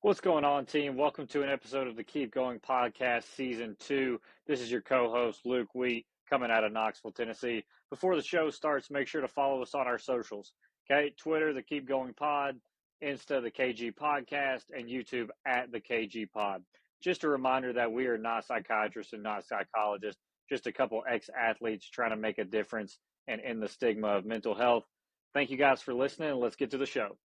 What's going on, team? Welcome to an episode of the Keep Going Podcast, Season 2. This is your co-host, Luke Wheat, coming out of Knoxville, Tennessee. Before the show starts, make sure to follow us on our socials, okay? Twitter, the Keep Going Pod, Insta, the KG Podcast, and YouTube at the KG Pod. Just a reminder that we are not psychiatrists and not psychologists, just a couple ex-athletes trying to make a difference and end the stigma of mental health. Thank you guys for listening, and let's get to the show.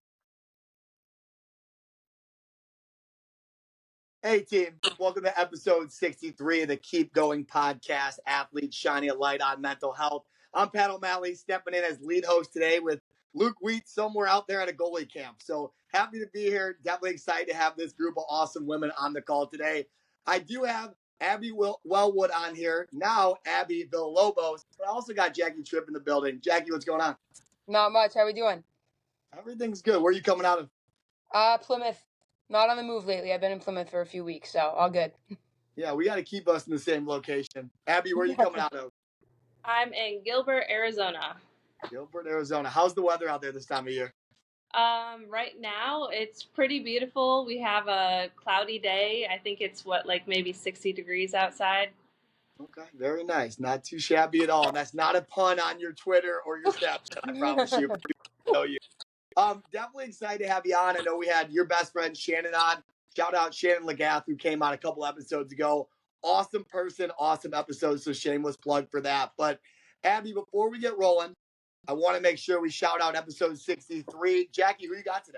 Hey team, welcome to episode 63 of the Keep Going Podcast, Athletes Shining a Light on Mental Health. I'm Pat O'Malley, stepping in as lead host today with Luke Wheat somewhere out there at a goalie camp. So happy to be here. Definitely excited to have this group of awesome women on the call today. I do have Abby Wellwood on here, now Abby Villalobos, but I also got Jackie Tripp in the building. Jackie, what's going on? Not much. How we doing? Everything's good. Where are you coming out of? Plymouth. Not on the move lately. I've been in Plymouth for a few weeks, so all good. Yeah, we got to keep us in the same location. Abby, where are you coming out of? I'm in Gilbert, Arizona. Gilbert, Arizona. How's the weather out there this time of year? Right now it's pretty beautiful. We have a cloudy day. I think it's maybe 60 degrees outside. Okay, very nice. Not too shabby at all. And that's not a pun on your Twitter or your Snapchat, I promise you. I know you. Definitely excited to have you on. I know we had your best friend Shannon on. Shout out Shannon Lagath, who came on a couple episodes ago. Awesome person, awesome episode. So shameless plug for that. But Abby, before we get rolling, I want to make sure we shout out episode 63. Jackie, who you got today?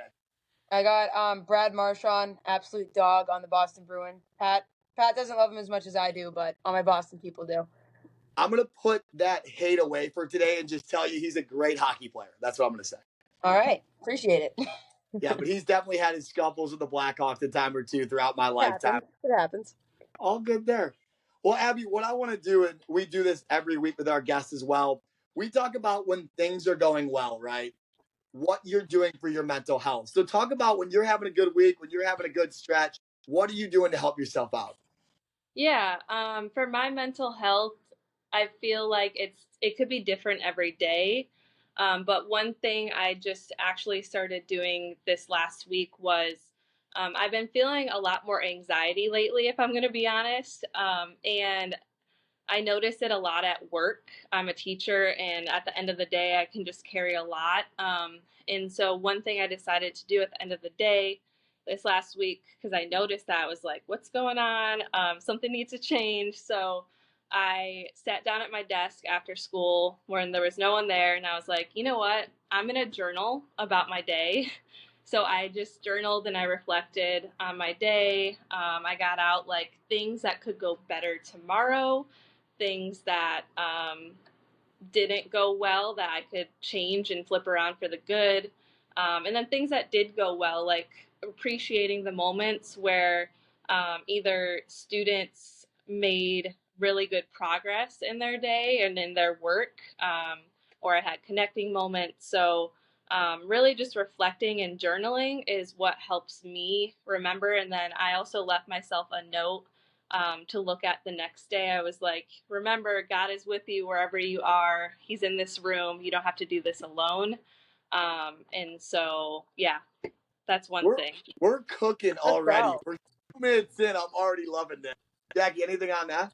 I got Brad Marchand, absolute dog on the Boston Bruin. Pat doesn't love him as much as I do, but all my Boston people do. I'm going to put that hate away for today and just tell you he's a great hockey player. That's what I'm going to say. All right. Appreciate it. Yeah, but he's definitely had his scuffles with the Blackhawks a time or two throughout my lifetime. It happens. All good there. Well, Abby, what I want to do, and we do this every week with our guests as well, we talk about when things are going well, right? What you're doing for your mental health. So talk about when you're having a good week, when you're having a good stretch, what are you doing to help yourself out? Yeah, for my mental health, I feel like it could be different every day. But one thing I just actually started doing this last week was I've been feeling a lot more anxiety lately, if I'm going to be honest. And I notice it a lot at work. I'm a teacher, and at the end of the day, I can just carry a lot. And so one thing I decided to do at the end of the day this last week, because I noticed that, I was like, what's going on? Something needs to change. So I sat down at my desk after school when there was no one there, and I was like, you know what? I'm going to journal about my day. So I just journaled and I reflected on my day. I got out things that could go better tomorrow, things that didn't go well that I could change and flip around for the good. And then things that did go well, like appreciating the moments where either students made really good progress in their day and in their work, or I had connecting moments. So really just reflecting and journaling is what helps me remember. And then I also left myself a note to look at the next day. I was like, remember, God is with you wherever you are. He's in this room. You don't have to do this alone. And so, yeah, that's one thing. We're cooking already. We're 2 minutes in. I'm already loving this. Jackie, anything on that?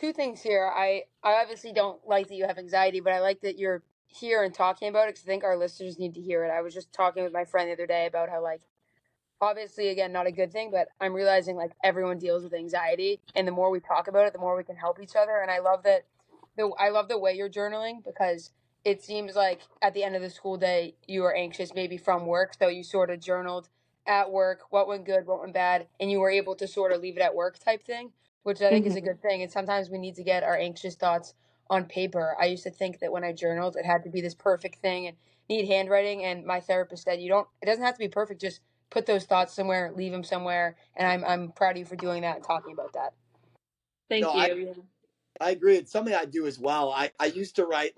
Two things here. I obviously don't like that you have anxiety, but I like that you're here and talking about it because I think our listeners need to hear it. I was just talking with my friend the other day about how, obviously, again, not a good thing, but I'm realizing, everyone deals with anxiety, and the more we talk about it, the more we can help each other. And I love that. I love the way you're journaling because it seems like at the end of the school day, you were anxious maybe from work, so you sort of journaled at work, what went good, what went bad, and you were able to sort of leave it at work type thing, which I think is a good thing. And sometimes we need to get our anxious thoughts on paper. I used to think that when I journaled, it had to be this perfect thing and need handwriting. And my therapist said, it doesn't have to be perfect. Just put those thoughts somewhere, leave them somewhere. And I'm proud of you for doing that and talking about that. Thank you. I agree. It's something I do as well. I used to write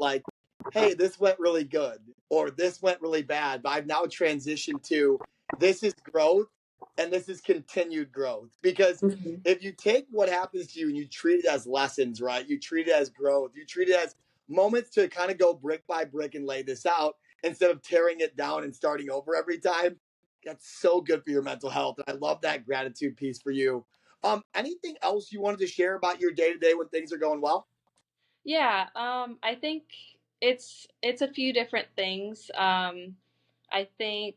hey, this went really good or this went really bad. But I've now transitioned to this is growth and this is continued growth. Because if you take what happens to you and you treat it as lessons, right? You treat it as growth. You treat it as moments to kind of go brick by brick and lay this out instead of tearing it down and starting over every time. That's so good for your mental health. And I love that gratitude piece for you. Anything else you wanted to share about your day to day when things are going well? Yeah, I think it's a few different things. I think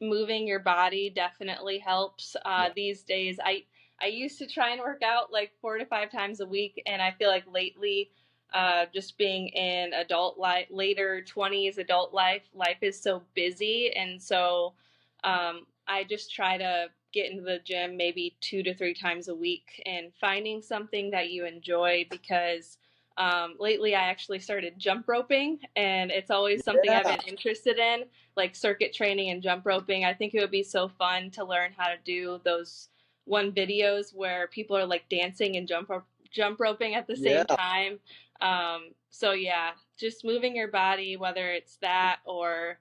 moving your body definitely helps. Yeah. These days, I used to try and work out like 4 to 5 times a week, and I feel like lately, just being in adult life, later 20s adult life is so busy, and so I just try to get into the gym maybe 2 to 3 times a week and finding something that you enjoy because lately I actually started jump roping, and it's always something I've Yeah. been interested in, like circuit training and jump roping. I think it would be so fun to learn how to do those one videos where people are like dancing and jump roping at the Yeah. same time. So yeah, just moving your body, whether it's that or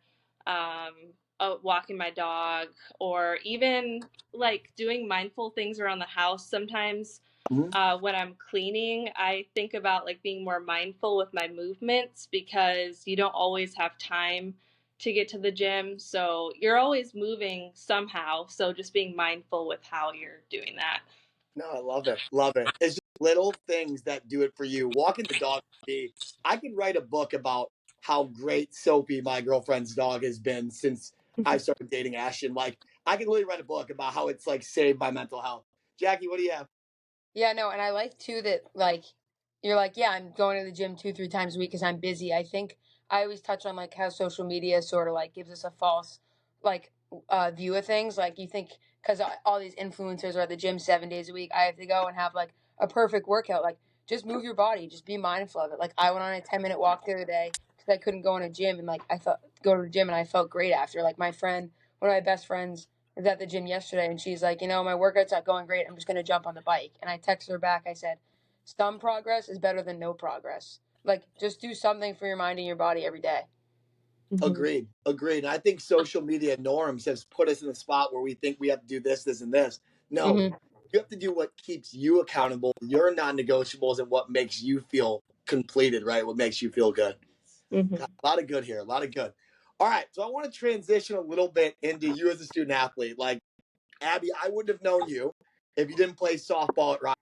walking my dog, or even like doing mindful things around the house. Sometimes Mhm. when I'm cleaning, I think about like being more mindful with my movements because you don't always have time to get to the gym. So you're always moving somehow. So just being mindful with how you're doing that. No, I love it. Love it. It's just little things that do it for you. Walking the dog for me, I could write a book about how great Sophie, my girlfriend's dog, has been since I started dating Ashton. Like, I could really write a book about how it's like saved my mental health. Jackie, what do you have? Yeah, no, and I like too that like you're like, yeah, I'm going to the gym 2, 3 times a week because I'm busy. I think I always touch on like how social media sort of like gives us a false like view of things. Like you think because all these influencers are at the gym 7 days a week, I have to go and have like a perfect workout. Like just move your body, just be mindful of it. Like I went on a 10-minute walk the other day because I couldn't go in a gym and like I felt go to the gym and I felt great after. Like my friend, one of my best friends was at the gym yesterday and she's like, my workout's not going great. I'm just going to jump on the bike. And I texted her back. I said, some progress is better than no progress. Like, just do something for your mind and your body every day. Mm-hmm. Agreed. Agreed. And I think social media norms has put us in a spot where we think we have to do this, this, and this. No, Mm-hmm. you have to do what keeps you accountable, your non negotiables, and what makes you feel completed, right? What makes you feel good. Mm-hmm. A lot of good here. A lot of good. All right. So I want to transition a little bit into you as a student athlete. Like, Abby, I wouldn't have known you if you didn't play softball at Rock.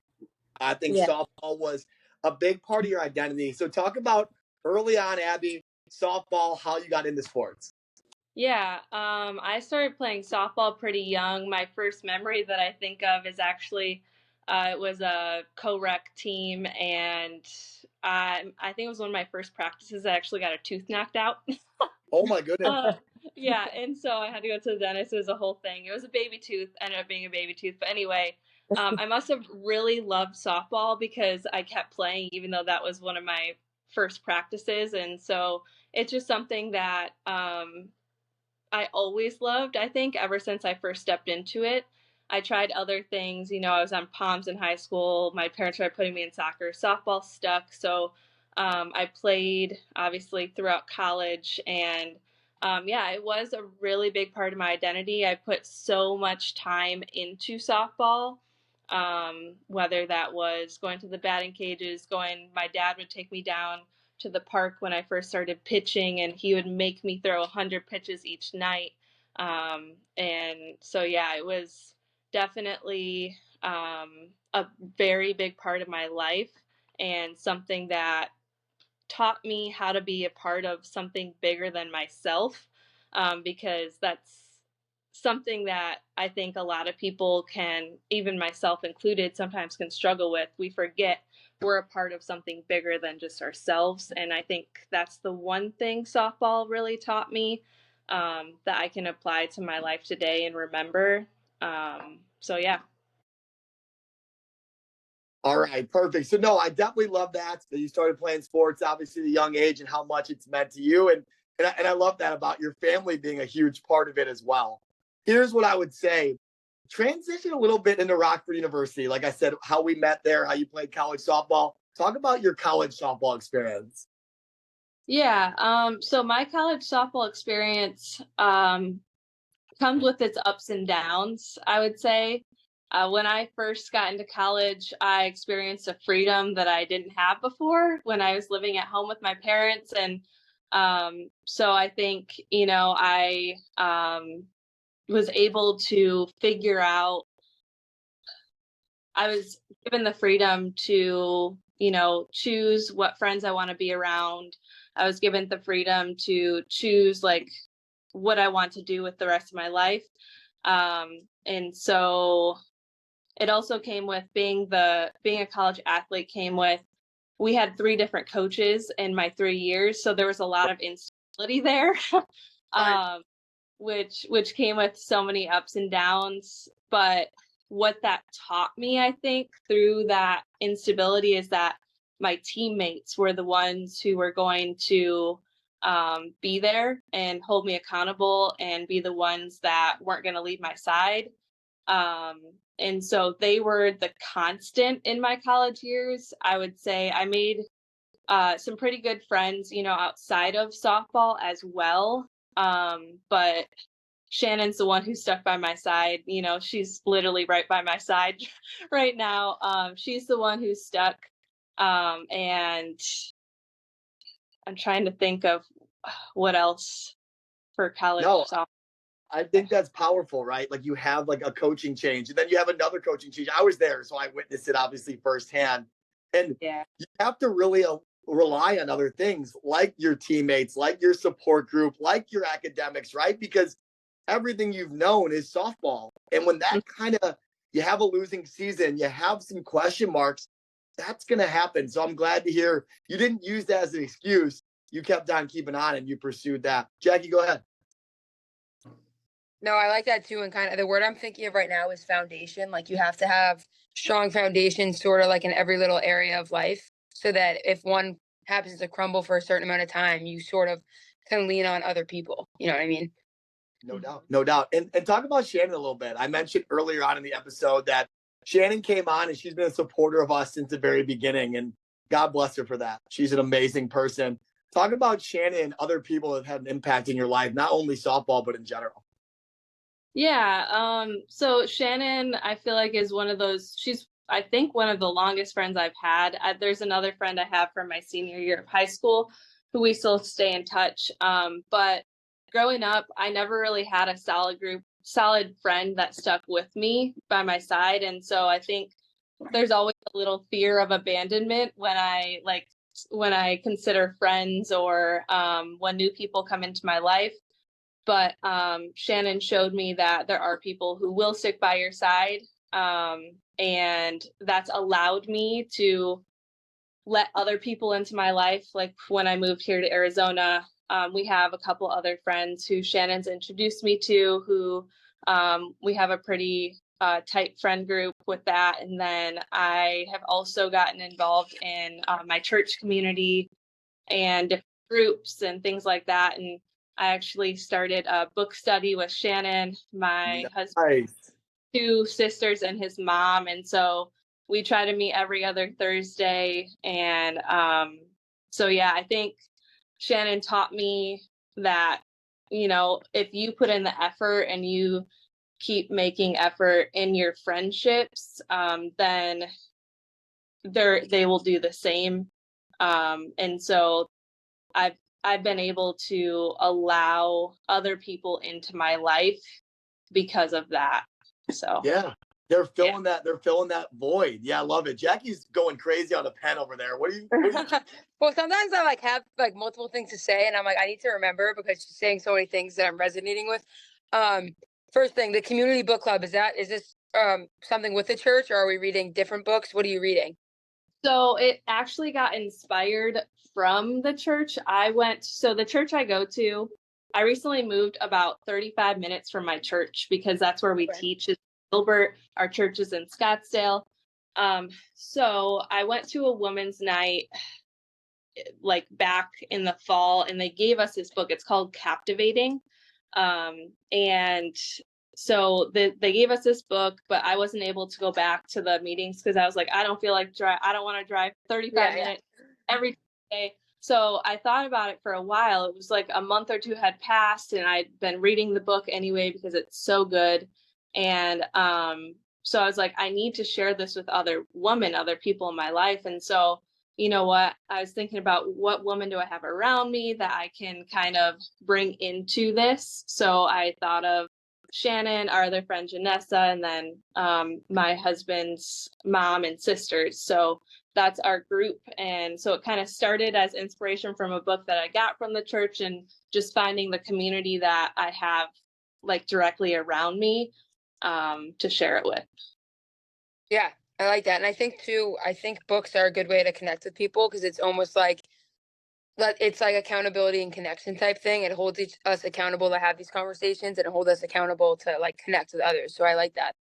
I think Yeah. softball was a big part of your identity. So talk about early on, Abby, softball, how you got into sports. Yeah, I started playing softball pretty young. My first memory that I think of is actually it was a co-rec team, and I think it was one of my first practices. I actually got a tooth knocked out. Oh my goodness. uh, yeah, and so I had to go to the dentist. It was a whole thing. It was a baby tooth, ended up being a baby tooth. But anyway, I must have really loved softball because I kept playing, even though that was one of my first practices, and so it's just something that I always loved, I think, ever since I first stepped into it. I tried other things. I was on Palms in high school. My parents tried putting me in soccer. Softball stuck. So I played, obviously, throughout college. And yeah, it was a really big part of my identity. I put so much time into softball, whether that was going to the batting cages, my dad would take me down to the park when I first started pitching, and he would make me throw 100 pitches each night. And so, yeah, it was definitely a very big part of my life and something that taught me how to be a part of something bigger than myself, because that's something that I think a lot of people can, even myself included, sometimes can struggle with. We forget we're a part of something bigger than just ourselves. And I think that's the one thing softball really taught me, that I can apply to my life today and remember. So, yeah. All right, perfect. So no, I definitely love that you started playing sports, obviously at a young age, and how much it's meant to you, and I love that about your family being a huge part of it as well. Here's what I would say: transition a little bit into Rockford University. Like I said, how we met there, how you played college softball. Talk about your college softball experience. Yeah. So my college softball experience comes with its ups and downs, I would say. When I first got into college, I experienced a freedom that I didn't have before when I was living at home with my parents. And so I think, I was able to figure out, I was given the freedom to, choose what friends I want to be around. I was given the freedom to choose like what I want to do with the rest of my life. And so it also came with being a college athlete came with, we had 3 different coaches in my 3 years. So there was a lot of instability there. Right. Which came with so many ups and downs. But what that taught me, I think, through that instability is that my teammates were the ones who were going to be there and hold me accountable and be the ones that weren't going to leave my side. And so they were the constant in my college years. I would say I made some pretty good friends, outside of softball as well. But Shannon's the one who stuck by my side. She's literally right by my side right now. She's the one who stuck. And I'm trying to think of what else for college No, softball. I think that's powerful, right? Like you have like a coaching change and then you have another coaching change. I was there, so I witnessed it obviously firsthand. And Yeah. you have to really rely on other things like your teammates, like your support group, like your academics, right? Because everything you've known is softball. And when that kind of, you have a losing season, you have some question marks, that's going to happen. So I'm glad to hear you didn't use that as an excuse. You kept on keeping on and you pursued that. Jackie, go ahead. No, I like that too. And kind of the word I'm thinking of right now is foundation. Like you have to have strong foundation sort of like in every little area of life so that if one happens to crumble for a certain amount of time, you sort of can lean on other people. You know what I mean? No doubt. No doubt. And talk about Shannon a little bit. I mentioned earlier on in the episode that Shannon came on and she's been a supporter of us since the very beginning. And God bless her for that. She's an amazing person. Talk about Shannon and other people that have had an impact in your life, not only softball, but in general. Yeah. So Shannon, I feel like is one of those, she's, I think, one of the longest friends I've had. There's another friend I have from my senior year of high school who we still stay in touch. But growing up, I never really had a solid friend that stuck with me by my side. And so I think there's always a little fear of abandonment when I consider friends or when new people come into my life. But Shannon showed me that there are people who will stick by your side. And that's allowed me to let other people into my life. Like when I moved here to Arizona, we have a couple other friends who Shannon's introduced me to, who we have a pretty tight friend group with that. And then I have also gotten involved in my church community and different groups and things like that. And I actually started a book study with Shannon, my husband, Nice. 2 sisters, and his mom. And so we try to meet every other Thursday. And so, yeah, I think Shannon taught me that, if you put in the effort and you keep making effort in your friendships, then they will do the same. And so I've been able to allow other people into my life because of that. So Yeah. They're filling that void. Yeah, I love it. Jackie's going crazy on the pen over there. What are you Well, sometimes I have multiple things to say, and I'm like, I need to remember because she's saying so many things that I'm resonating with. First thing, the community book club, is this something with the church, or are we reading different books? What are you reading? So it actually got inspired from the church. So the church I go to, I recently moved about 35 minutes from my church because that's where we teach is Gilbert. Our church is in Scottsdale. So I went to a women's night like back in the fall, and they gave us this book. It's called Captivating. And so they gave us this book, but I wasn't able to go back to the meetings because I was like, I don't feel like I don't want to drive 35 minutes every day. So I thought about it for a while. It was like a month or two had passed, and I'd been reading the book anyway because it's so good. And so I was like, I need to share this with other people in my life. And so, you know what, I was thinking about what woman do I have around me that I can kind of bring into this. So I thought of Shannon, our other friend Janessa, and then my husband's mom and sisters. So that's our group. And so it kind of started as inspiration from a book that I got from the church, and just finding the community that I have like directly around me to share it with. Yeah, I like that. And I think too, I think books are a good way to connect with people because it's almost like it's like accountability and connection type thing. It holds us accountable to have these conversations, and it holds us accountable to like connect with others. So I like that.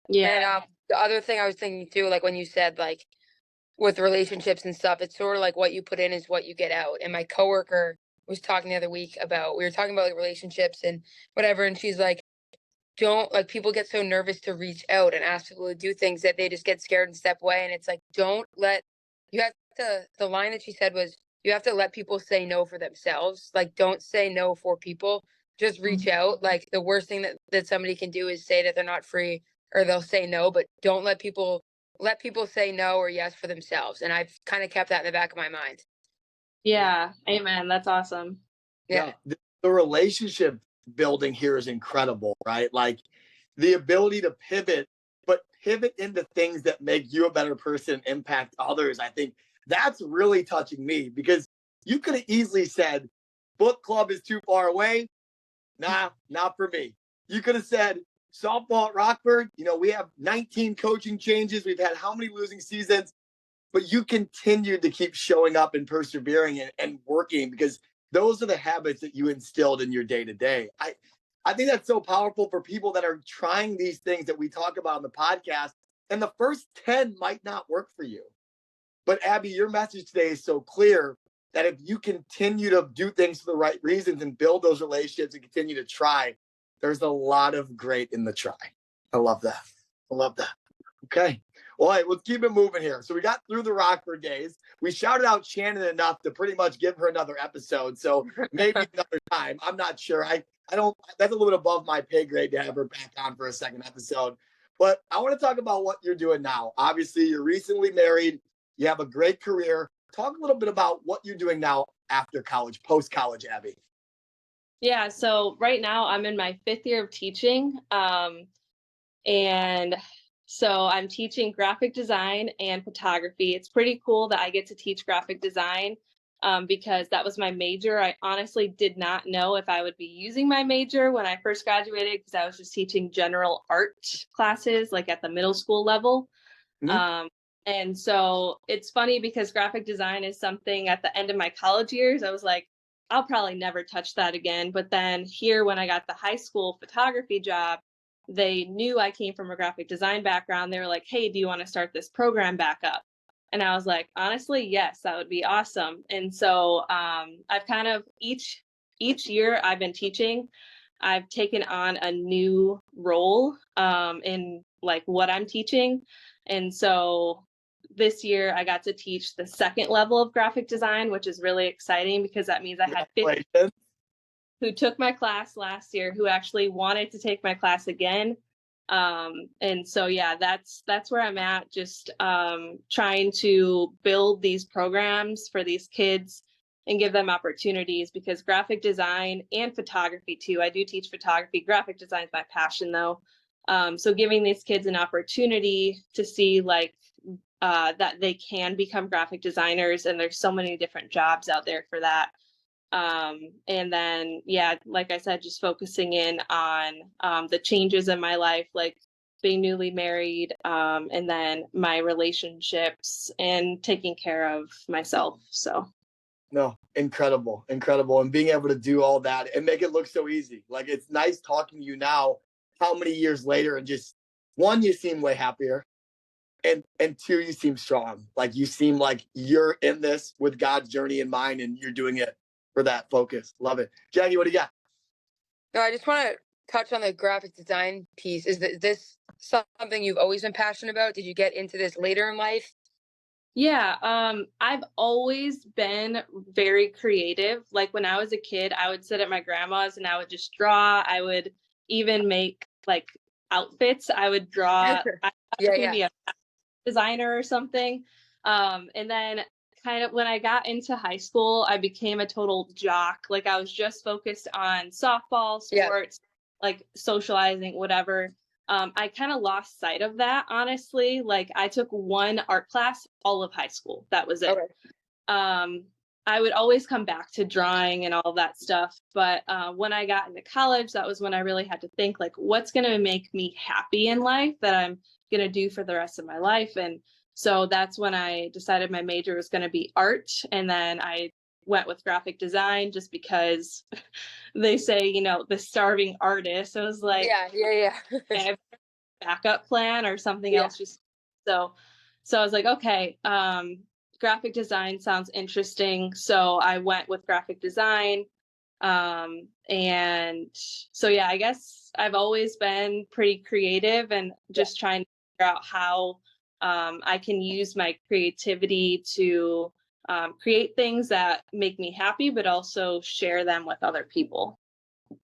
Yeah. And the other thing I was thinking too, like when you said like with relationships and stuff, it's sort of like what you put in is what you get out. And my coworker was talking the other week about, we were talking about like relationships and whatever, and she's like, don't, like, people get so nervous to reach out and ask people to do things that they just get scared and step away. And it's like, don't let, you have to, the line that she said was, you have to let people say no for themselves. Like, don't say no for people. Just reach out. Like, the worst thing that somebody can do is say that they're not free or they'll say no, but don't let people say no or yes for themselves. And I've kind of kept that in the back of my mind. Yeah. Amen. That's awesome. Yeah. The relationship building here is incredible, right? Like the ability to pivot, but pivot into things that make you a better person, impact others. I think that's really touching me, because you could have easily said, book club is too far away. Nah, not for me. You could have said, softball at Rockford, we have 19 coaching changes. We've had how many losing seasons? But you continued to keep showing up and persevering and working, because those are the habits that you instilled in your day to day. I think that's so powerful for people that are trying these things that we talk about on the podcast. And the first 10 might not work for you. But Abby, your message today is so clear that if you continue to do things for the right reasons and build those relationships and continue to try, there's a lot of great in the try. I love that. Okay. All right, let's keep it moving here. So we got through the Rockford days. We shouted out Shannon enough to pretty much give her another episode. So maybe another time. I'm not sure. I don't, that's a little bit above my pay grade to have her back on for a second episode. But I want to talk about what you're doing now. Obviously, you're recently married. You have a great career. Talk a little bit about what you're doing now after college, post-college, Abby. Yeah, so right now I'm in my 5th year of teaching. And so I'm teaching graphic design and photography. It's pretty cool that I get to teach graphic design because that was my major. I honestly did not know if I would be using my major when I first graduated, because I was just teaching general art classes like at the middle school level. Mm-hmm. And so it's funny because graphic design is something at the end of my college years, I was like, I'll probably never touch that again. But then here, when I got the high school photography job, they knew I came from a graphic design background. They were like, hey, do you want to start this program back up? And I was like, honestly, yes, that would be awesome. And so I've kind of each year I've been teaching, I've taken on a new role in like what I'm teaching. And so this year I got to teach the 2nd level of graphic design, which is really exciting because that means I had 50 who took my class last year who actually wanted to take my class again. And so, yeah, that's where I'm at, just trying to build these programs for these kids and give them opportunities, because graphic design and photography too, I do teach photography. Graphic design is my passion though. So giving these kids an opportunity to see like that they can become graphic designers, and there's so many different jobs out there for that. And then, yeah, like I said, just focusing in on the changes in my life, like being newly married, and then my relationships and taking care of myself. So. No, incredible. And being able to do all that and make it look so easy. Like, it's nice talking to you now, how many years later, and just, one, you seem way happier. And 2, you seem strong. Like, you seem like you're in this with God's journey in mind, and you're doing it for that focus. Love it. Jackie, what do you got? No, I just want to touch on the graphic design piece. Is this something you've always been passionate about? Did you get into this later in life? Yeah, I've always been very creative. Like when I was a kid, I would sit at my grandma's and I would just draw. I would even make like outfits. I would draw. I was going to be a designer or something. And then kind of when I got into high school, I became a total jock. Like I was just focused on softball, sports. like socializing, whatever. I kind of lost sight of that, honestly. Like I took one art class all of high school. That was it. Okay. I would always come back to drawing and all that stuff. But when I got into college, that was when I really had to think, like, what's going to make me happy in life that I'm going to do for the rest of my life. And so that's when I decided my major was going to be art. And then I went with graphic design just because they say, you know, the starving artist. I was like, yeah. I have a backup plan or something Yeah. else. Just so I was like, okay, graphic design sounds interesting. So I went with graphic design. And so, yeah, I guess I've always been pretty creative and just trying to figure out how I can use my creativity to create things that make me happy, but also share them with other people.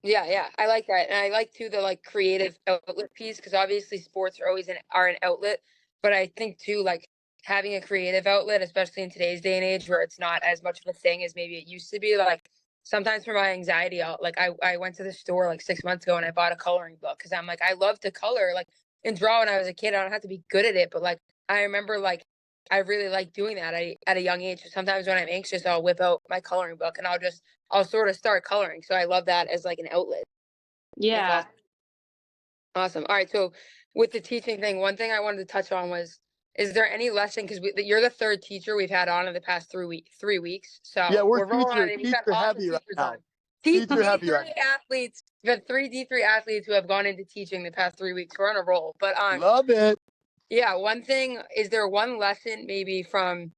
Yeah, I like that, and I like too the like creative outlet piece because obviously sports are always are an outlet, but I think too like having a creative outlet, especially in today's day and age where it's not as much of a thing as maybe it used to be. Like sometimes for my anxiety, I went to the store like 6 months ago and I bought a coloring book because I'm like I love to color like and draw when I was a kid. I don't have to be good at it, but like I remember like I really like doing that at a young age. So sometimes when I'm anxious, I'll whip out my coloring book and I'll sort of start coloring. So I love that as like an outlet. That's Yeah. awesome. Awesome. All right. So with the teaching thing, one thing I wanted to touch on was, is there any lesson? Because you're the third teacher we've had on in the past 3 weeks. Yeah, So we're we're rolling on it. We've got teacher awesome heavy right teachers on. now. Teacher heavy D3 right now. athletes. We've had three D3 athletes who have gone into teaching the past 3 weeks. We're on a roll. But Love it. yeah, one thing, is there one lesson maybe from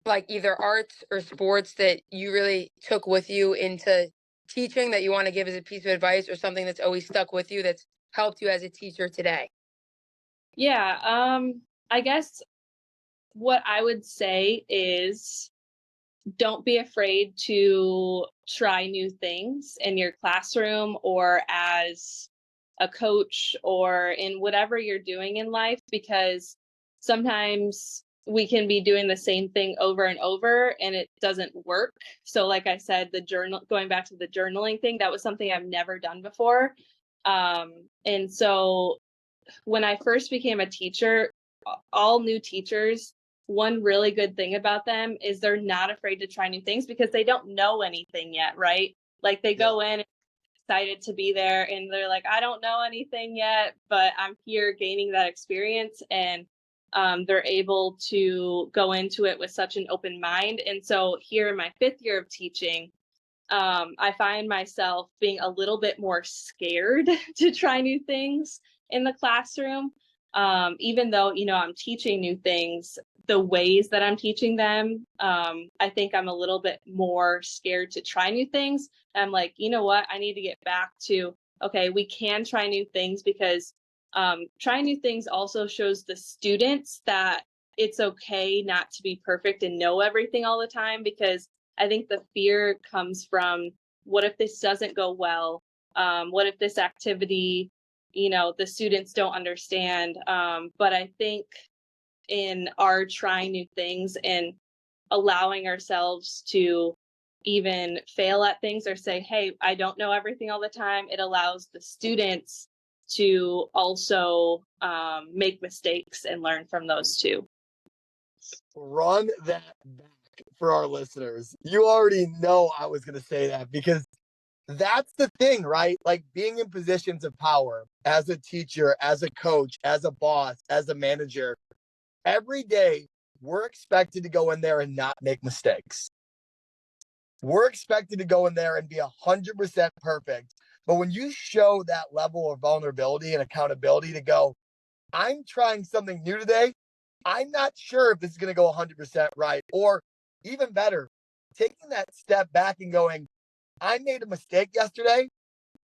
like either arts or sports that you really took with you into teaching that you want to give as a piece of advice or something that's always stuck with you that's helped you as a teacher today? Yeah. I guess what I would say is don't be afraid to try new things in your classroom or as a coach or in whatever you're doing in life, because sometimes we can be doing the same thing over and over and it doesn't work. So like I said, going back to the journaling thing, that was something I've never done before. And so when I first became a teacher, all new teachers, one really good thing about them is they're not afraid to try new things because they don't know anything yet, right? Like they go in excited to be there and they're like, I don't know anything yet, but I'm here gaining that experience. And they're able to go into it with such an open mind. And so here in my 5th year of teaching, I find myself being a little bit more scared to try new things in the classroom. Even though, you know, I'm teaching new things, the ways that I'm teaching them, I think I'm a little bit more scared to try new things. I'm like, you know what? I need to get back to, okay, we can try new things because trying new things also shows the students that it's okay not to be perfect and know everything all the time, because I think the fear comes from, what if this doesn't go well? What if this activity, you know, the students don't understand? But I think in our trying new things and allowing ourselves to even fail at things or say, hey, I don't know everything all the time, it allows the students to also make mistakes and learn from those too. Run that back for our listeners. You already know I was going to say that because that's the thing, right? Like being in positions of power as a teacher, as a coach, as a boss, as a manager, every day we're expected to go in there and not make mistakes. We're expected to go in there and be 100% perfect. But when you show that level of vulnerability and accountability to go, I'm trying something new today, I'm not sure if this is going to go 100% right. Or even better, taking that step back and going, I made a mistake yesterday.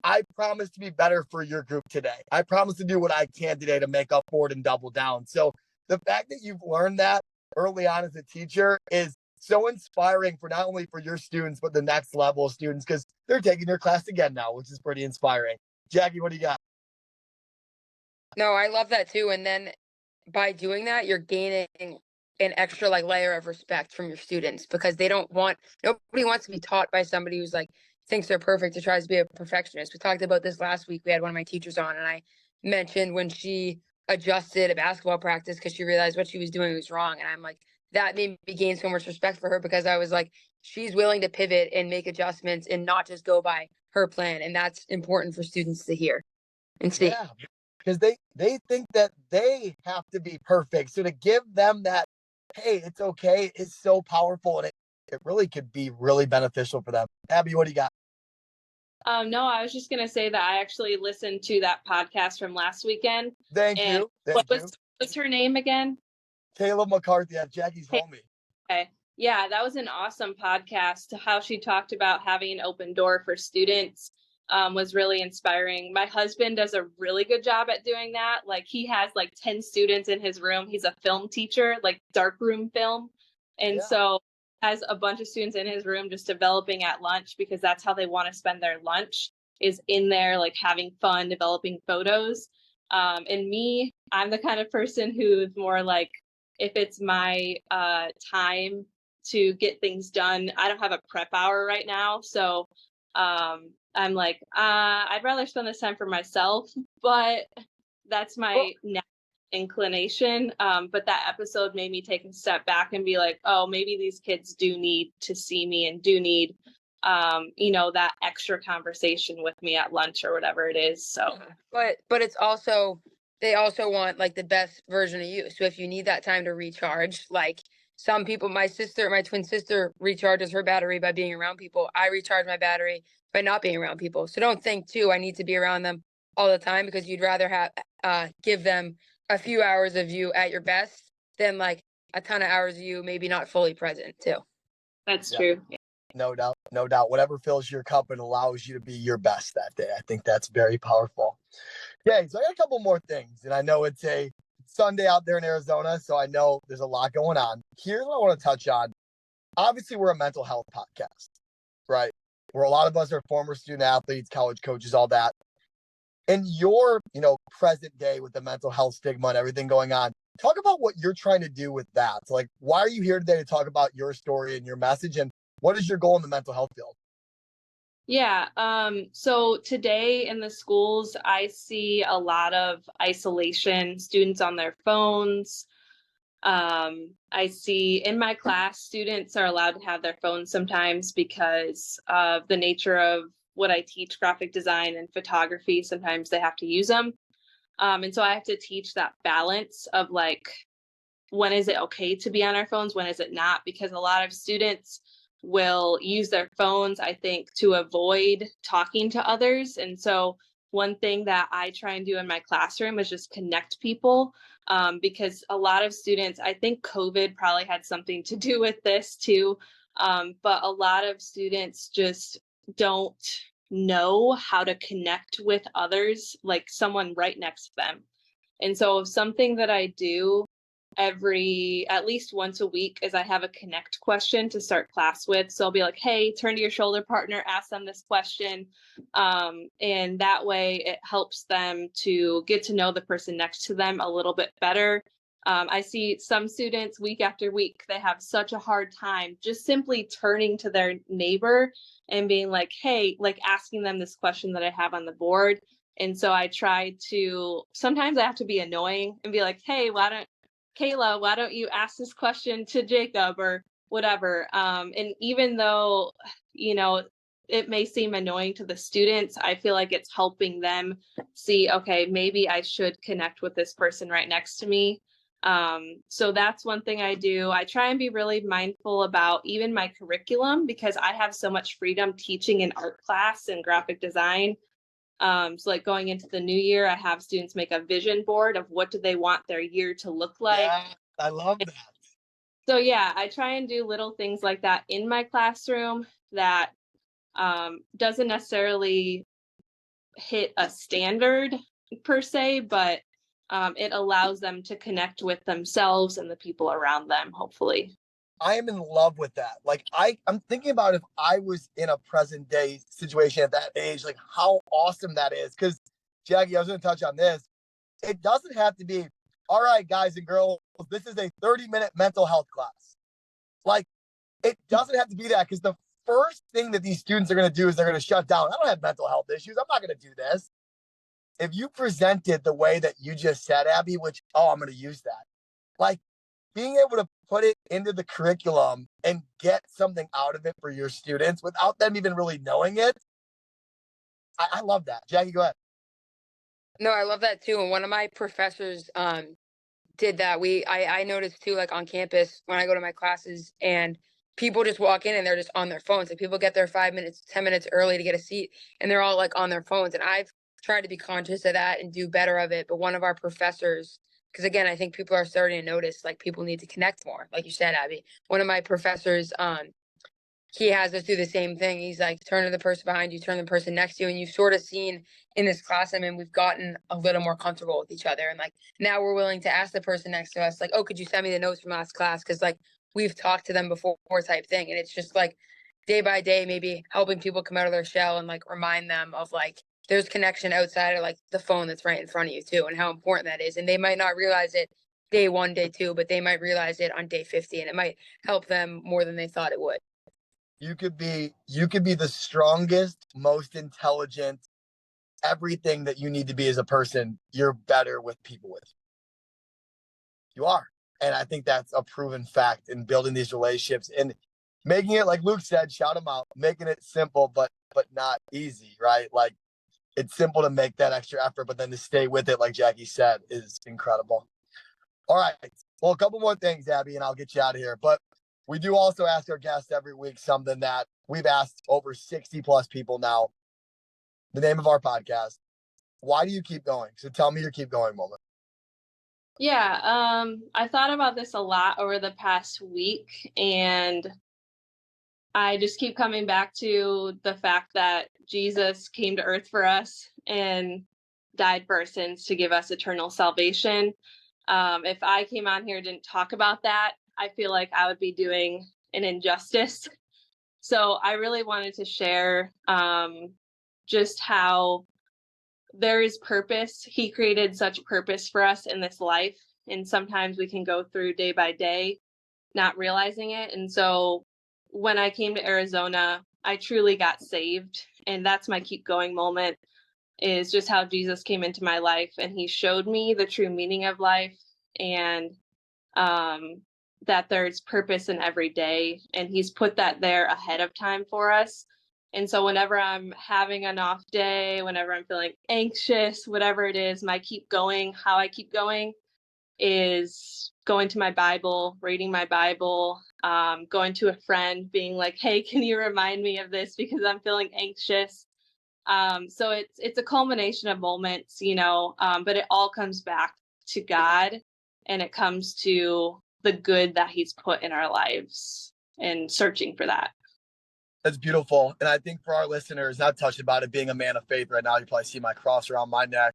I promise to be better for your group today. I promise to do what I can today to make up for it and double down. So the fact that you've learned that early on as a teacher is so inspiring for not only for your students, but the next level of students, because they're taking your class again now, which is pretty inspiring. Jackie, what do you got? No, I love that too. And then by doing that, you're gaining an extra like layer of respect from your students because nobody wants to be taught by somebody who's like, thinks they're perfect, to tries to be a perfectionist. We talked about this last week. We had one of my teachers on, and I mentioned when she adjusted a basketball practice because she realized what she was doing was wrong. And I'm like, that made me gain so much respect for her, because I was like, she's willing to pivot and make adjustments and not just go by her plan. And that's important for students to hear and see. Yeah, because they think that they have to be perfect. So to give them that, hey, it's okay, is so powerful, and it really could be really beneficial for them. Abby, what do you got? No, I was just gonna say that I actually listened to that podcast from last weekend. Thank And you. Thank you. what's her name again? Caleb McCarthy, that's Jackie's Hey, homie. okay. Yeah, that was an awesome podcast. How she talked about having an open door for students was really inspiring. My husband does a really good job at doing that. Like, he has like 10 students in his room. He's a film teacher, like darkroom film. And Yeah. so has a bunch of students in his room just developing at lunch, because that's how they want to spend their lunch, is in there, like having fun, developing photos. And me, I'm the kind of person who's more like, if it's my time to get things done, I don't have a prep hour right now. So I'm like, I'd rather spend this time for myself, but that's my natural inclination. But that episode made me take a step back and be like, oh, maybe these kids do need to see me and do need, that extra conversation with me at lunch or whatever it is. So, but it's also, they also want like the best version of you. So if you need that time to recharge, like some people, my twin sister recharges her battery by being around people. I recharge my battery by not being around people. So don't think too, I need to be around them all the time, because you'd rather have give them a few hours of you at your best than like a ton of hours of you maybe not fully present too. that's true. Yeah. No doubt. No doubt. Whatever fills your cup and allows you to be your best that day. I think that's very powerful. Okay, so I got a couple more things. And I know it's a Sunday out there in Arizona, so I know there's a lot going on. Here's what I want to touch on. Obviously, we're a mental health podcast, right? Where a lot of us are former student athletes, college coaches, all that. In your, present day with the mental health stigma and everything going on, talk about what you're trying to do with that. So, like, why are you here today to talk about your story and your message, and what is your goal in the mental health field? Yeah. So today in the schools, I see a lot of isolation, students on their phones. I see in my class, students are allowed to have their phones sometimes because of the nature of what I teach, graphic design and photography. Sometimes they have to use them. And so I have to teach that balance of like, when is it okay to be on our phones? When is it not? Because a lot of students will use their phones, I think, to avoid talking to others. And so one thing that I try and do in my classroom is just connect people, because a lot of students, I think COVID probably had something to do with this too. But a lot of students just don't know how to connect with others, like someone right next to them. And so something that I do at least once a week is I have a connect question to start class with. So I'll be like, hey, turn to your shoulder partner, ask them this question. And that way it helps them to get to know the person next to them a little bit better. I see some students week after week, they have such a hard time just simply turning to their neighbor and being like, hey, like asking them this question that I have on the board. And so I try to, sometimes I have to be annoying and be like, hey, Kayla, why don't you ask this question to Jacob or whatever? And even though, it may seem annoying to the students, I feel like it's helping them see, okay, maybe I should connect with this person right next to me. So that's one thing I do. I try and be really mindful about even my curriculum, because I have so much freedom teaching in art class and graphic design. So like going into the new year, I have students make a vision board of what do they want their year to look like. Yeah, I love that. So yeah, I try and do little things like that in my classroom that doesn't necessarily hit a standard per se, but it allows them to connect with themselves and the people around them, hopefully. I am in love with that. Like I'm thinking about if I was in a present day situation at that age, like how awesome that is. Because Jackie, I was going to touch on this. It doesn't have to be, all right, guys and girls, this is a 30-minute mental health class. Like it doesn't have to be that, because the first thing that these students are going to do is they're going to shut down. I don't have mental health issues. I'm not going to do this. If you present it the way that you just said, Abby, which, I'm going to use that. Like being able to put it into the curriculum and get something out of it for your students without them even really knowing it. I love that. Jackie, go ahead. No, I love that too. And one of my professors did that. I noticed too, like on campus when I go to my classes and people just walk in and they're just on their phones. Like people get there 5 minutes, 10 minutes early to get a seat and they're all like on their phones. And I've tried to be conscious of that and do better of it. But one of our professors, because again, I think people are starting to notice like people need to connect more. Like you said, Abby, one of my professors, he has us do the same thing. He's like, turn to the person behind you, turn to the person next to you. And you've sort of seen in this class, I mean, we've gotten a little more comfortable with each other. And like, now we're willing to ask the person next to us, like, oh, could you send me the notes from last class? Cause like, we've talked to them before type thing. And it's just like day by day, maybe helping people come out of their shell and like remind them of like, there's connection outside of like the phone that's right in front of you too, and how important that is. And they might not realize it day 1, day 2, but they might realize it on day 50 and it might help them more than they thought it would. You could be the strongest, most intelligent, everything that you need to be as a person. You're better with people with. You are. And I think that's a proven fact in building these relationships and making it, like Luke said, shout them out, making it simple, but not easy, right? Like it's simple to make that extra effort, but then to stay with it, like Jackie said, is incredible. All right. Well, a couple more things, Abby, and I'll get you out of here. But we do also ask our guests every week something that we've asked over 60 plus people now. The name of our podcast. Why do you keep going? So tell me your keep going moment. Yeah, I thought about this a lot over the past week, and I just keep coming back to the fact that Jesus came to earth for us and died for our sins to give us eternal salvation. If I came on here and didn't talk about that, I feel like I would be doing an injustice. So I really wanted to share just how there is purpose. He created such purpose for us in this life. And sometimes we can go through day by day not realizing it. And so when I came to Arizona, I truly got saved. And that's my keep going moment, is just how Jesus came into my life and he showed me the true meaning of life, and that there's purpose in every day, and he's put that there ahead of time for us. And so whenever I'm having an off day, whenever I'm feeling anxious, whatever it is, how I keep going is going to my Bible, reading my Bible, going to a friend, being like, hey, can you remind me of this because I'm feeling anxious. So it's a culmination of moments, but it all comes back to God, and it comes to the good that he's put in our lives and searching for that. That's beautiful. And I think for our listeners, I've touched about it being a man of faith right now. You probably see my cross around my neck.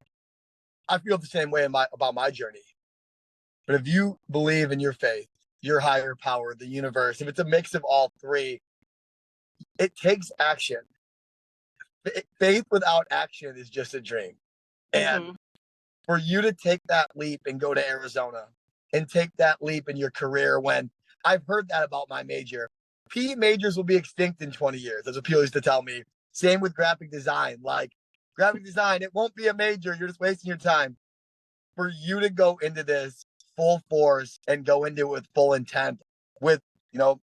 I feel the same way about my journey. But if you believe in your faith, your higher power, the universe, if it's a mix of all three, it takes action. Faith without action is just a dream. And for you to take that leap and go to Arizona and take that leap in your career, when I've heard that about my major, PE majors will be extinct in 20 years, as people used to tell me. Same with graphic design. Like graphic design, it won't be a major. You're just wasting your time. For you to go into this full force and go into it with full intent, with,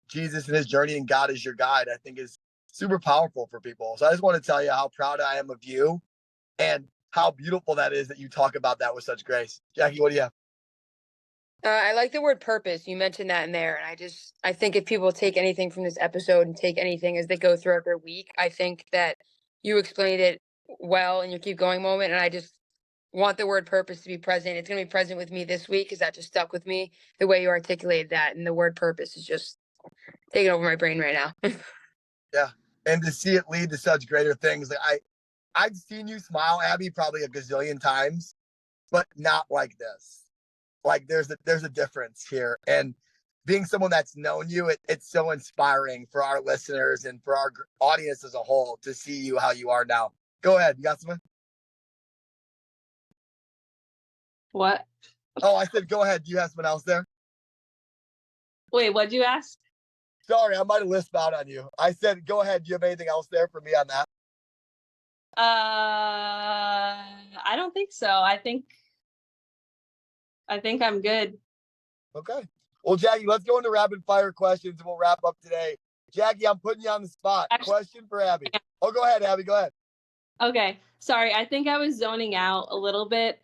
Jesus and his journey and God as your guide, I think is super powerful for people. So I just want to tell you how proud I am of you and how beautiful that is that you talk about that with such grace. Jackie, what do you have? I like the word purpose. You mentioned that in there. And I think if people take anything from this episode and take anything as they go throughout their week, I think that you explained it well in your keep going moment. And I just want the word purpose to be present. It's going to be present with me this week because that just stuck with me the way you articulated that. And the word purpose is just taking over my brain right now. Yeah. And to see it lead to such greater things. Like I've seen you smile, Abby, probably a gazillion times, but not like this. Like there's a difference here. And being someone that's known you, it's so inspiring for our listeners and for our audience as a whole to see you how you are now. Go ahead. You got something? What? Oh, I said, go ahead. Do you have someone else there? Wait, what'd you ask? Sorry, I might have lisped out on you. I said, go ahead. Do you have anything else there for me on that? I don't think so. I think I'm good. Okay. Well, Jackie, let's go into rapid fire questions and we'll wrap up today. Jackie, I'm putting you on the spot. Question for Abby. Oh, go ahead, Abby. Go ahead. Okay. Sorry. I think I was zoning out a little bit,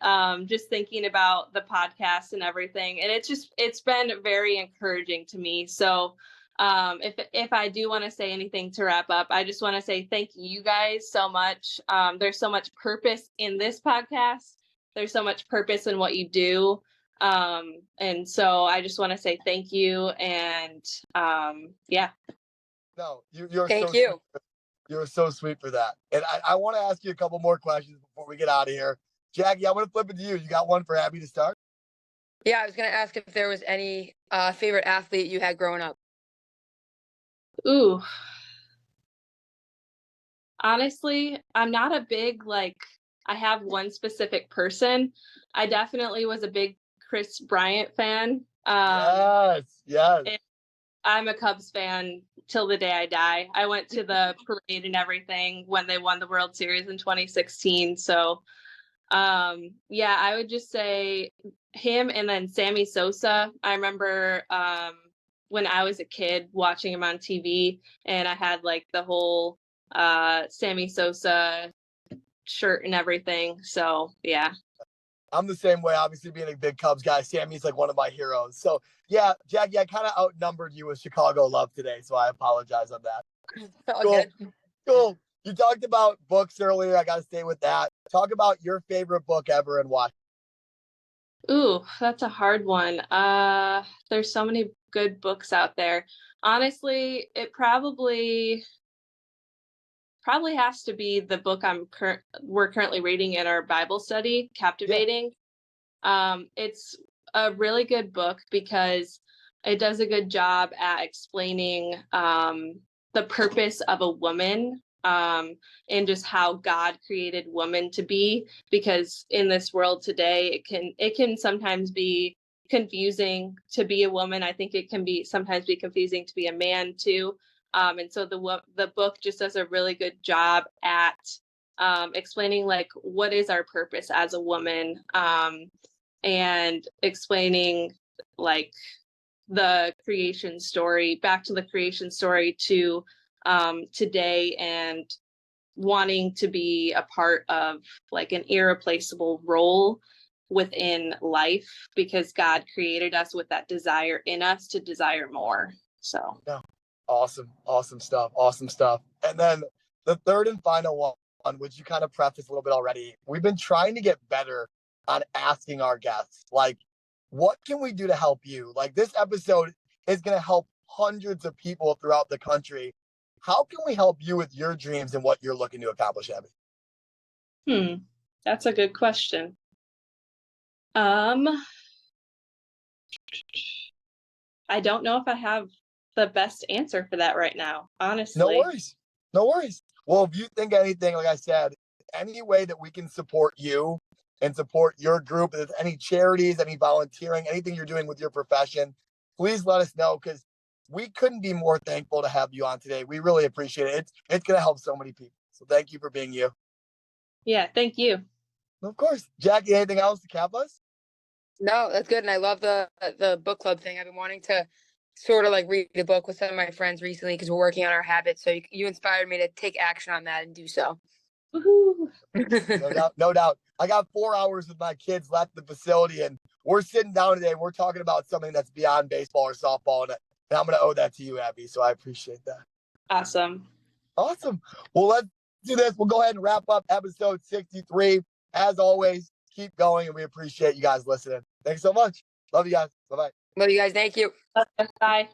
just thinking about the podcast and everything. And it's been very encouraging to me. So if I do want to say anything to wrap up, I just want to say thank you guys so much. There's so much purpose in this podcast. There's so much purpose in what you do. And so I just want to say thank you. And yeah. No, you're Thank so you. Sweet. You're so sweet for that. And I want to ask you a couple more questions before we get out of here. Jackie, I'm going to flip it to you. You got one for Abby to start? Yeah, I was going to ask if there was any favorite athlete you had growing up. Ooh. Honestly, I'm not a big, I have one specific person. I definitely was a big Chris Bryant fan. Yes. I'm a Cubs fan till the day I die. I went to the parade and everything when they won the World Series in 2016. So, yeah, I would just say him and then Sammy Sosa. I remember when I was a kid watching him on TV, and I had like the whole Sammy Sosa shirt and everything. So, yeah. I'm the same way, obviously being a big Cubs guy. Sammy's like one of my heroes. So, yeah, Jackie, I kind of outnumbered you with Chicago love today, so I apologize on that. Cool. You talked about books earlier. I got to stay with that. Talk about your favorite book ever and why. Ooh, that's a hard one. There's so many good books out there. Honestly, it probably has to be the book we're currently reading in our Bible study, Captivating. Yeah. It's a really good book because it does a good job at explaining the purpose of a woman, and just how God created woman to be, because in this world today it can sometimes be confusing to be a woman. I think it can sometimes be confusing to be a man too. And so the book just does a really good job at explaining like what is our purpose as a woman, and explaining like the creation story, back to the creation story to today, and wanting to be a part of like an irreplaceable role within life, because God created us with that desire in us to desire more. So yeah. Awesome stuff. And then the third and final one, which you kind of prefaced a little bit already, we've been trying to get better on asking our guests, like, what can we do to help you? Like, this episode is going to help hundreds of people throughout the country. How can we help you with your dreams and what you're looking to accomplish, Abby? That's a good question. I don't know if I have the best answer for that right now, honestly. No worries. Well, if you think anything, like I said, any way that we can support you and support your group, if any charities, any volunteering, anything you're doing with your profession, please let us know, because we couldn't be more thankful to have you on today. We really appreciate it. It's going to help so many people. So thank you for being you. Yeah, thank you. Of course. Jackie, anything else to cap us? No, that's good. And I love the book club thing. I've been wanting to sort of like read a book with some of my friends recently because we're working on our habits. So you inspired me to take action on that and do so. Woohoo. No doubt. I got 4 hours with my kids left at the facility, and we're sitting down today and we're talking about something that's beyond baseball or softball. And I'm going to owe that to you, Abby. So I appreciate that. Awesome. Well, let's do this. We'll go ahead and wrap up episode 63. As always, keep going, and we appreciate you guys listening. Thanks so much. Love you guys. Bye-bye. Love you guys. Thank you. Bye.